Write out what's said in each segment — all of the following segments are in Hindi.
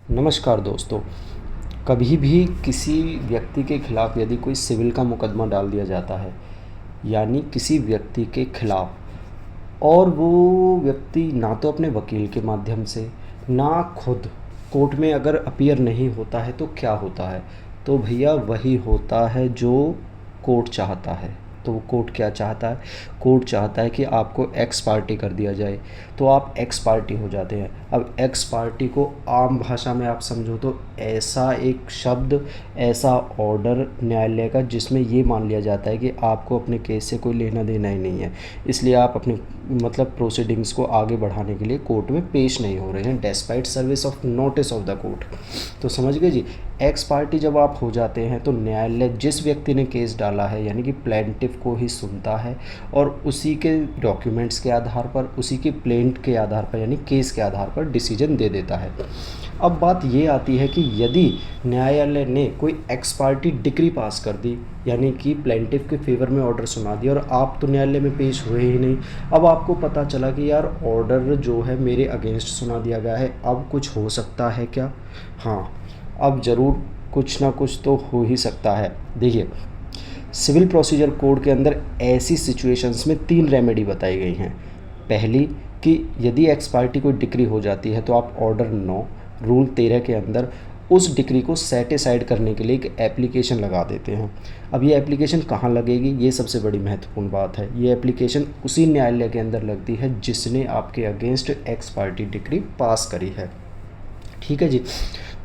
नमस्कार दोस्तों। कभी भी किसी व्यक्ति के खिलाफ़ यदि कोई सिविल का मुकदमा डाल दिया जाता है, यानी किसी व्यक्ति के खिलाफ़, और वो व्यक्ति ना तो अपने वकील के माध्यम से ना खुद कोर्ट में अगर अपीयर नहीं होता है तो क्या होता है? तो भैया वही होता है जो कोर्ट चाहता है। तो कोर्ट क्या चाहता है? कोर्ट चाहता है कि आपको एक्स पार्टी कर दिया जाए, तो आप एक्स पार्टी हो जाते हैं। अब एक्स पार्टी को आम भाषा में आप समझो तो ऐसा एक शब्द, ऐसा ऑर्डर न्यायालय का जिसमें ये मान लिया जाता है कि आपको अपने केस से कोई लेना देना ही नहीं है, इसलिए आप अपने प्रोसीडिंग्स को आगे बढ़ाने के लिए कोर्ट में पेश नहीं हो रहे हैं despite service of notice of the court. तो समझ गए जी। एक्स पार्टी जब आप हो जाते हैं तो न्यायालय जिस व्यक्ति ने केस डाला है यानी कि प्लेंटिफ को ही सुनता है और उसी के डॉक्यूमेंट्स के आधार पर, उसी के प्लेंट के आधार पर यानी केस के आधार पर डिसीजन दे देता है। अब बात ये आती है कि यदि न्यायालय ने कोई एक्स पार्टी डिक्री पास कर दी, यानी कि प्लेंटिफ के फेवर में ऑर्डर सुना दिया और आप तो न्यायालय में पेश हुए ही नहीं, अब आपको पता चला कि यार ऑर्डर जो है मेरे अगेंस्ट सुना दिया गया है, अब कुछ हो सकता है क्या? हाँ, अब ज़रूर कुछ ना कुछ तो हो ही सकता है। देखिए, सिविल प्रोसीजर कोड के अंदर ऐसी सिचुएशंस में 3 रेमेडी बताई गई हैं। पहली कि यदि एक्स पार्टी कोई डिक्री हो जाती है तो आप ऑर्डर 9 रूल 13 के अंदर उस डिक्री को सेटिसाइड करने के लिए एक एप्लीकेशन लगा देते हैं। अब ये एप्लीकेशन कहाँ लगेगी, ये सबसे बड़ी महत्वपूर्ण बात है। ये एप्लीकेशन उसी न्यायालय के अंदर लगती है जिसने आपके against x party decree pass करी है। ठीक है जी।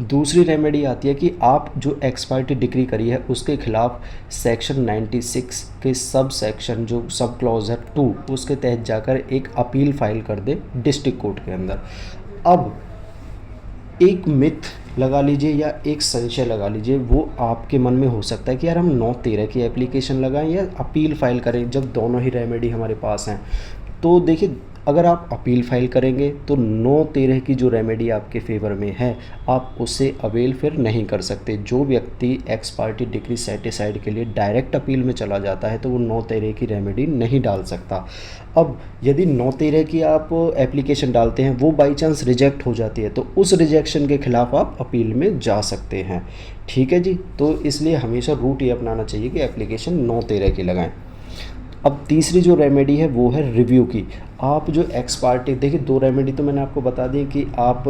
दूसरी रेमेडी आती है कि आप जो एक्स पार्टी डिक्री करी है उसके खिलाफ सेक्शन 96 के सब सेक्शन जो सब क्लॉज है 2 उसके तहत जाकर एक अपील फाइल कर दे डिस्ट्रिक्ट कोर्ट के अंदर। अब एक मिथ लगा लीजिए या एक संशय लगा लीजिए, वो आपके मन में हो सकता है कि यार हम 9/13 की एप्लीकेशन लगाएं या अपील फाइल करें जब दोनों ही रेमेडी हमारे पास हैं। तो देखिए, अगर आप अपील फाइल करेंगे तो 9/13 की जो रेमेडी आपके फेवर में है आप उसे अवेल फिर नहीं कर सकते। जो व्यक्ति एक्स पार्टी डिक्री सेटिसाइड के लिए डायरेक्ट अपील में चला जाता है तो वो 9/13 की रेमेडी नहीं डाल सकता। अब यदि 9/13 की आप एप्लीकेशन डालते हैं, वो बाई चांस रिजेक्ट हो जाती है, तो उस रिजेक्शन के खिलाफ आप अपील में जा सकते हैं। ठीक है जी। तो इसलिए हमेशा रूट ये अपनाना चाहिए कि एप्लीकेशन 9/13 की लगाएं। अब तीसरी जो रेमेडी है वो है रिव्यू की। आप जो एक्स पार्टी, देखिए 2 रेमेडी तो मैंने आपको बता दी कि आप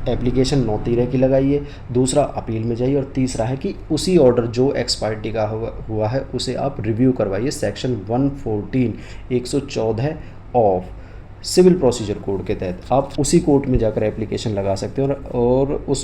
एप्लीकेशन 9/13 की लगाइए, दूसरा अपील में जाइए, और तीसरा है कि उसी ऑर्डर जो एक्स पार्टी का हुआ है उसे आप रिव्यू करवाइए section 114 of civil procedure code के तहत। आप उसी कोर्ट में जाकर एप्लीकेशन लगा सकते हैं और उस